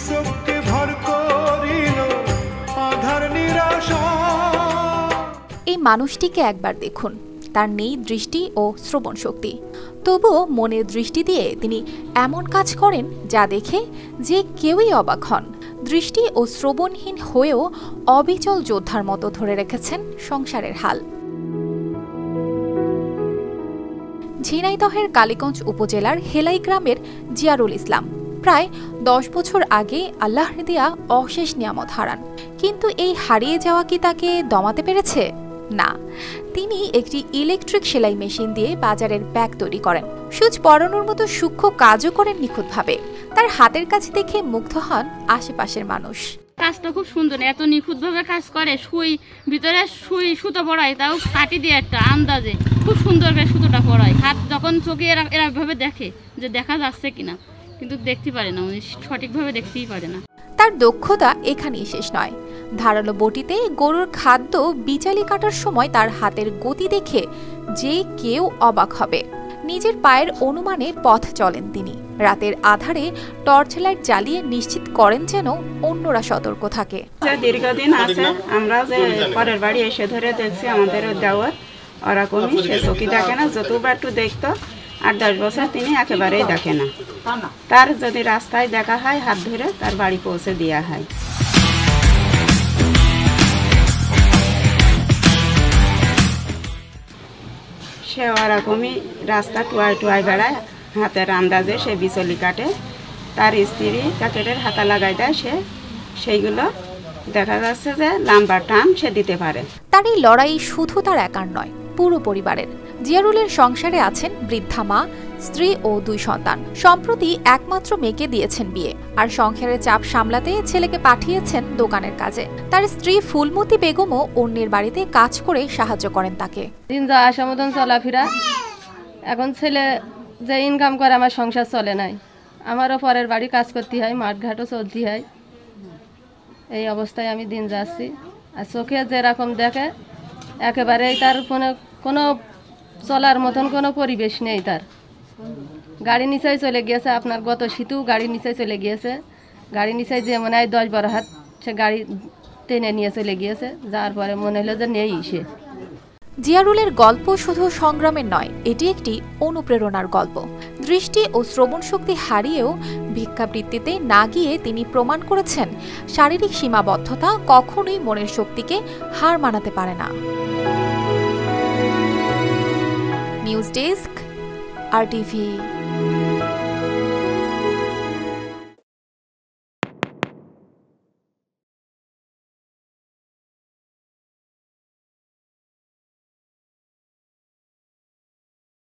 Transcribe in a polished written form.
চোখকে ভর করিল আধার নিরাশা। এই মানুষটিকে একবার দেখুন, তার নেই দৃষ্টি ও শ্রবণ শক্তি, তবুও মনের দৃষ্টি দিয়ে তিনি এমন কাজ করেন যা দেখে যে কেউই অবাক হন। দৃষ্টি ও শ্রবণহীন হয়েও অবিচল যোদ্ধার মতো ধরে রেখেছেন সংসারের হাল। ঝিনাইদহের কালীগঞ্জ উপজেলার হেলাই গ্রামের জিয়ারুল ইসলাম প্রায় 10 বছর আগে আল্লাহর দেয়া অশেষ নিয়ামত হারান, কিন্তু এই হারিয়ে যাওয়া কি তাকে দমাতে পেরেছে? না, তিনি একটি ইলেকট্রিক সেলাই মেশিন দিয়ে বাজারের ব্যাগ তৈরি করেন। সুচ পরানোর মতো সূক্ষ্ম কাজও করেন নিখুঁতভাবে। তার হাতের কাজ দেখে মুগ্ধ হন আশেপাশের মানুষ। কাজটা খুব সুন্দর, এত নিখুঁতভাবে কাজ করে। ভিতরে সুতো পড়ায়, তাও কাটি দিয়ে একটা আন্দাজে খুব সুন্দর করে সুতোটা পড়ায়। হাত যখন চোখে এরভাবে দেখে যে দেখা যাচ্ছে কিনা, কিন্তু দেখতে পারে না, উনি সঠিকভাবে দেখতেই পারে না। তার দক্ষতা এখানেই শেষ নয়। ধারালো বটিতে গরুর খাদ্য বিচালি কাটার সময় তার হাতের গতি দেখে যে কেউ অবাক হবে। নিজের পায়ের অনুমানে পথ চলেন তিনি। রাতের আধারে টর্চ লাইট জ্বালিয়ে নিশ্চিত করেন যেন অন্যরা সতর্ক থাকে। দীর্ঘদিন আছে, আমরা যে পরের বাড়ি এসে ধরে দেখছি আমাদের দেওয়ার ওরকমই, সে চোখে দেখে না। যতবার একটু দেখতো 8-10 বছর তিনি একেবারেই দেখে না। তার যদি রাস্তায় দেখা হয় হাত ধরে তার বাড়ি পৌঁছে দেওয়া হয়। সে ওরকমই রাস্তা টুয়ায় বেড়ায়, হাতের আন্দাজে সে বিচলি কাটে। তার স্ত্রী প্যাকেটের হাতা লাগাই দেয়, সে সেইগুলো দেখা যাচ্ছে যে লাম্বার টান সে দিতে পারে। তার এই লড়াই শুধু তার একার নয়, পুরো পরিবারের। জিয়ারুলের সংসারে আছেন বৃদ্ধা মা, স্ত্রী ও 2 সন্তান। সম্প্রতি একমাত্র মেয়েকে দিয়েছেন বিয়ে, আর সংসারের চাপ সামলাতে ছেলেকে পাঠিয়েছেন দোকানের কাজে। তার স্ত্রী ফুলমতি বেগমও অন্যের বাড়িতে কাজ করে সাহায্য করেন তাকে। দিন যা আসা মতন চলাফেরা, এখন ছেলে যে ইনকাম করে আমার সংসার চলে নাই। আমারও পরের বাড়ি কাজ করতে হয়, মাঠঘাটও চলতে হয়। এই অবস্থায় আমি দিন যাচ্ছি। আর চোখে যেরকম দেখে একেবারেই তার কোনো চলার মতন কোনো পরিবেশ নেই। তার গাড়ি নিচেই চলে গিয়েছে, আপনার গত শীতেও গাড়ি নিচেই চলে গিয়েছে। গাড়ি নিচেই যে মনে হয় 10-12 হাত সে গাড়ি টেনে নিয়ে চলে গিয়েছে। যার পরে মনে হলো যে নেই সে। জিয়ারুলের গল্প শুধু সংগ্রামের নয়, এটি একটি অনুপ্রেরণার গল্প। দৃষ্টি ও শ্রবণ শক্তি হারিয়েও ভিক্ষাবৃত্তিতে না গিয়ে তিনি প্রমাণ করেছেন শারীরিক সীমাবদ্ধতা কখনোই মনের শক্তিকে হার মানাতে পারে না। News desk, RTV।